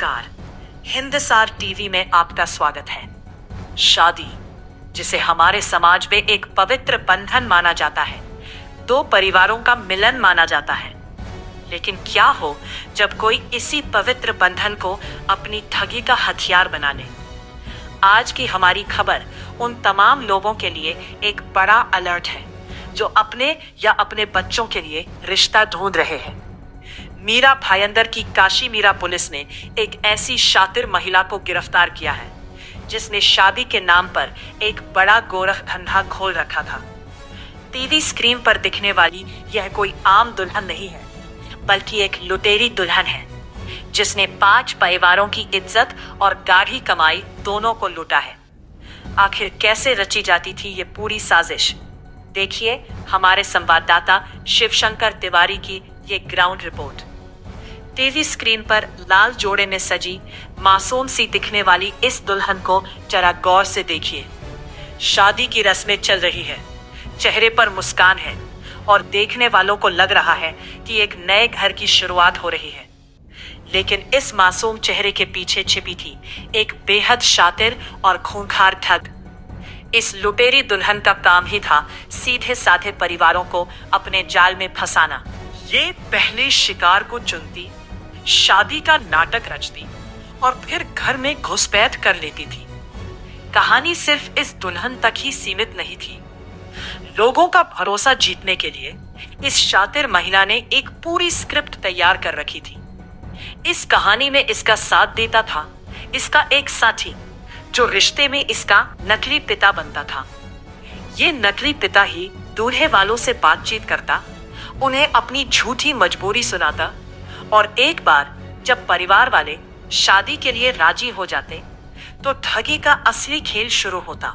नमस्कार। हिंदसार टीवी में आपका स्वागत है। शादी, जिसे हमारे समाज में एक पवित्र बंधन माना जाता है, दो परिवारों का मिलन माना जाता है। लेकिन क्या हो जब कोई इसी पवित्र बंधन को अपनी ठगी का हथियार बना ले। आज की हमारी खबर उन तमाम लोगों के लिए एक बड़ा अलर्ट है जो अपने या अपने बच्चों के लिए रिश्ता ढूंढ रहे हैं। मीरा भायंदर की काशी मीरा पुलिस ने एक ऐसी शातिर महिला को गिरफ्तार किया है जिसने शादी के नाम पर एक बड़ा गोरख धंधा खोल रखा था। टीवी स्क्रीन पर दिखने वाली यह कोई आम दुल्हन नहीं है, बल्कि एक लुटेरी दुल्हन है जिसने 5 परिवारों की इज्जत और गाढ़ी कमाई दोनों को लूटा है। आखिर कैसे रची जाती थी ये पूरी साजिश, देखिए हमारे संवाददाता शिवशंकर तिवारी की ये ग्राउंड रिपोर्ट। टीवी स्क्रीन पर लाल जोड़े में सजी मासूम सी दिखने वाली इस दुल्हन को जरा गौर से देखिए। शादी की रस्में चल रही है, चेहरे पर मुस्कान है और देखने वालों को लग रहा है कि एक नए घर की शुरुआत हो रही है। लेकिन इस मासूम चेहरे के पीछे छिपी थी एक बेहद शातिर और खूंखार ठग। इस लुटेरी दुल्हन का काम ही था सीधे साधे परिवारों को अपने जाल में फंसाना। ये पहले शिकार को चुनती, शादी का नाटक रचती और फिर घर में घुसपैठ कर लेती थी। कहानी सिर्फ इस दुल्हन तक ही सीमित नहीं थी। लोगों का भरोसा जीतने के लिए इस शातिर महिला ने एक पूरी स्क्रिप्ट तैयार कर रखी थी। इस कहानी में इसका साथ देता था इसका एक साथी, जो रिश्ते में इसका नकली पिता बनता था। ये नकली पिता ही दूल्हे वालों से बातचीत करता, उन्हें अपनी झूठी मजबूरी सुनाता और एक बार जब परिवार वाले शादी के लिए राजी हो जाते तो ठगी का असली खेल शुरू होता।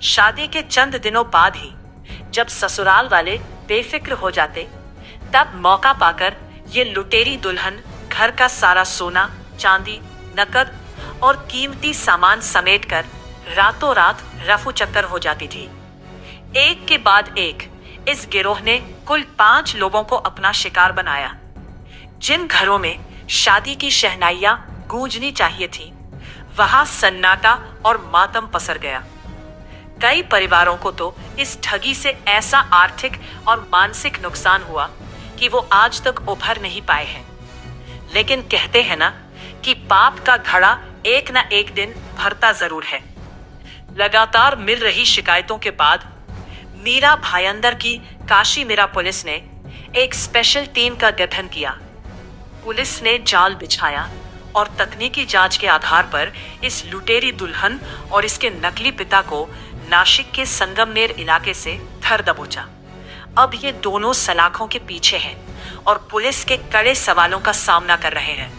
शादी के चंद दिनों बाद ही जब ससुराल वाले बेफिक्र हो जाते, तब मौका पाकर ये लुटेरी दुल्हन घर का सारा सोना, चांदी, नकद और कीमती सामान समेटकर रातों रात रफू चक्कर हो जाती थी। एक के बाद एक इस गिरोह ने कुल 5 लोगों को अपना शिकार बनाया। जिन घरों में शादी की शहनाइयां गूंजनी चाहिए थी, वहां सन्नाटा और मातम पसर गया। कई परिवारों को तो इस ठगी से ऐसा आर्थिक और मानसिक नुकसान हुआ कि वो आज तक उभर नहीं पाए हैं। लेकिन कहते हैं ना कि पाप का घड़ा एक ना एक दिन भरता जरूर है। लगातार मिल रही शिकायतों के बाद मीरा भायंदर की काशी मीरा पुलिस ने एक स्पेशल टीम का गठन किया। पुलिस ने जाल बिछाया और तकनीकी जांच के आधार पर इस लुटेरी दुल्हन और इसके नकली पिता को नासिक के संगमनेर इलाके से धर दबोचा। अब ये दोनों सलाखों के पीछे हैं और पुलिस के कड़े सवालों का सामना कर रहे हैं।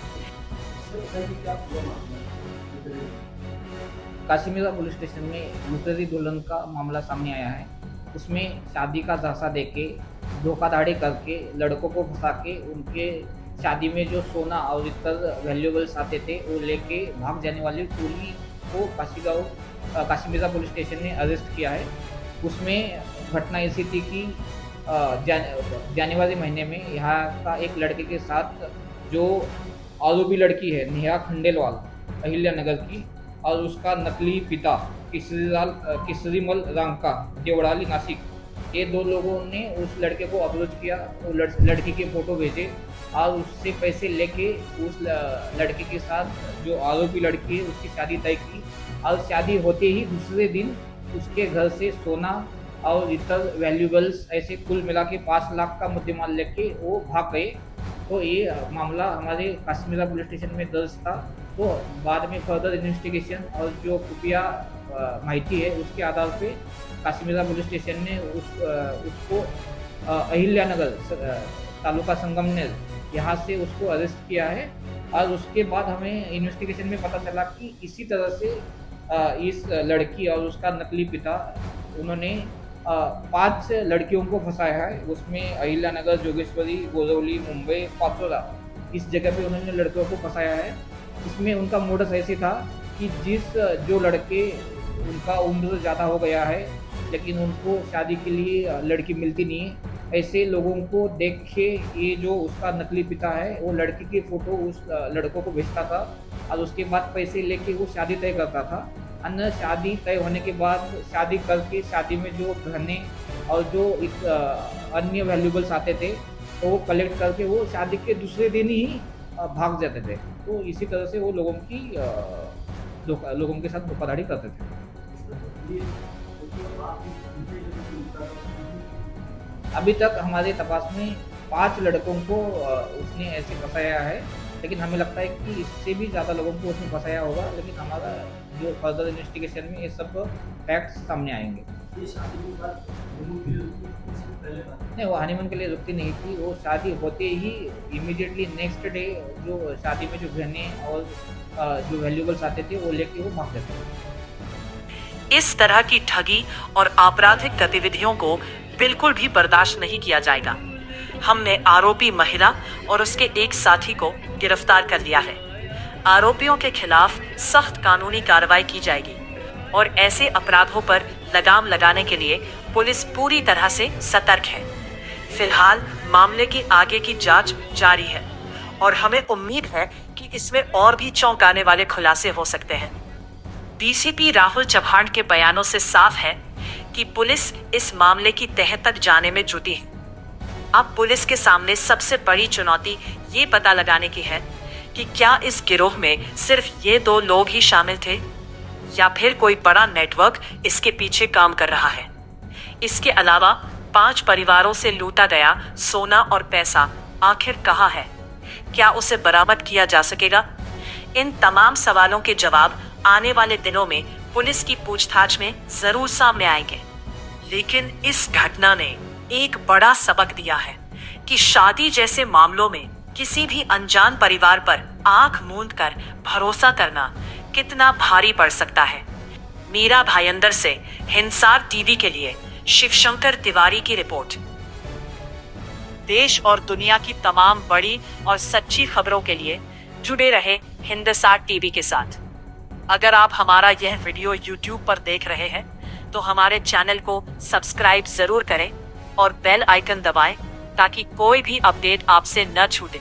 काशी मीरा पुलिस स्टेशन में लुटेरी दुल्हन का मामला सामने आया है। उसमें शादी का झांसा देके धोखाधड़ी करके लड़कों को फंसा के उनके शादी में जो सोना और इतर वैल्यूएबल्स आते थे वो लेके भाग जाने वाली टोली को काशी मीरा पुलिस स्टेशन ने अरेस्ट किया है। उसमें घटना ऐसी थी कि जनवरी महीने में यहाँ का एक लड़के के साथ जो आरोपी लड़की है नेहा खंडेलवाल अहिल्या नगर की, और उसका नकली पिता किसरीमल रांका देवड़ाली नासिक, ये 2 लोगों ने उस लड़के को अप्रोच किया। वो लड़की के फोटो भेजे और उससे पैसे लेके उस लड़के के साथ जो आरोपी लड़की है उसकी शादी तय की। और शादी होते ही दूसरे दिन उसके घर से सोना और इतर वैल्यूएबल्स ऐसे कुल मिला के 5 लाख का मुद्देमाल लेके वो भाग गए। तो ये मामला हमारे काशी मीरा पुलिस स्टेशन में दर्ज था। तो बाद में फर्दर इन्वेस्टिगेशन और जो खुफिया माहिती है उसके आधार पे काशी मीरा पुलिस स्टेशन ने उसको अहिल्यानगर तालुका संगमनेर यहाँ से उसको अरेस्ट किया है। और उसके बाद हमें इन्वेस्टिगेशन में पता चला कि इसी तरह से इस लड़की और उसका नकली पिता उन्होंने 5 लड़कियों को फंसाया है। उसमें अहिल्यानगर, जोगेश्वरी, गोरवली, मुंबई, पाचोरा, इस जगह पे उन्होंने लड़कियों को फंसाया है। इसमें उनका मोडस ऐसे था कि जो लड़के उनका उम्र ज़्यादा हो गया है लेकिन उनको शादी के लिए लड़की मिलती नहीं है, ऐसे लोगों को देख के ये जो उसका नकली पिता है वो लड़की की फ़ोटो उस लड़कों को भेजता था और उसके बाद पैसे लेके वो शादी तय करता था। अन्य शादी तय होने के बाद शादी करके शादी में जो गहने और जो अन्य वैल्यूएबल्स आते थे तो वो कलेक्ट करके वो शादी के दूसरे दिन ही भाग जाते थे। तो इसी तरह से वो लोगों के साथ धोखाधड़ी करते थे। अभी तक हमारे तपास में 5 लड़कों को उसने ऐसे फँसाया है, लेकिन हमें लगता है कि इससे भी ज़्यादा लोगों को उसने फँसाया होगा, लेकिन हमारा जो फर्दर इन्वेस्टिगेशन में ये सब फैक्ट्स सामने आएँगे। नहीं, वो हनीमून के लिए रुकती नहीं थी, वो शादी होते ही इमीडिएटली नेक्स्ट डे जो शादी में जो गहने और जो वैल्यूएबल्स आते थे वो लेके वो भाग जाते थे। इस तरह की ठगी और आपराधिक गतिविधियों को बिल्कुल भी बर्दाश्त नहीं किया जाएगा। हमने आरोपी महिला और उसके एक साथी को गिरफ्तार कर लिया है। आरोपियों के खिलाफ सख्त कानूनी कार्रवाई की जाएगी और ऐसे अपराधों पर लगाम लगाने के लिए पुलिस पूरी तरह से सतर्क है। फिलहाल मामले की आगे की जांच जारी है और हमें उम्मीद है कि इसमें और भी चौंकाने वाले खुलासे हो सकते हैं। डीसीपी राहुल चव्हाण के बयानों से साफ है कि पुलिस इस मामले की तह तक जाने में जुटी है। अब पुलिस के सामने सबसे बड़ी चुनौती ये पता लगाने की है कि क्या इस गिरोह में सिर्फ ये 2 लोग ही शामिल थे या फिर कोई बड़ा नेटवर्क इसके पीछे काम कर रहा है। इसके अलावा 5 परिवारों से लूटा गया सोना और पैसा आखिर कहाँ है? क्या उसे बरामद किया जा सकेगा? इन तमाम सवालों के जवाब आने वाले दिनों में पुलिस की पूछताछ में जरूर सामने आएंगे। लेकिन इस घटना ने एक बड़ा सबक दिया है कि शादी जैसे मामलों में किसी भी अनजान परिवार पर आंख मूंद कर भरोसा करना कितना भारी पड़ सकता है। मीरा भाईंदर से हिंसार टीवी के लिए शिवशंकर तिवारी की रिपोर्ट। देश और दुनिया की तमाम बड़ी और सच्ची खबरों के लिए जुड़े रहे हिंदसार टीवी के साथ। अगर आप हमारा यह वीडियो YouTube पर देख रहे हैं तो हमारे चैनल को सब्सक्राइब जरूर करें और बेल आइकन दबाएं ताकि कोई भी अपडेट आपसे न छूटे।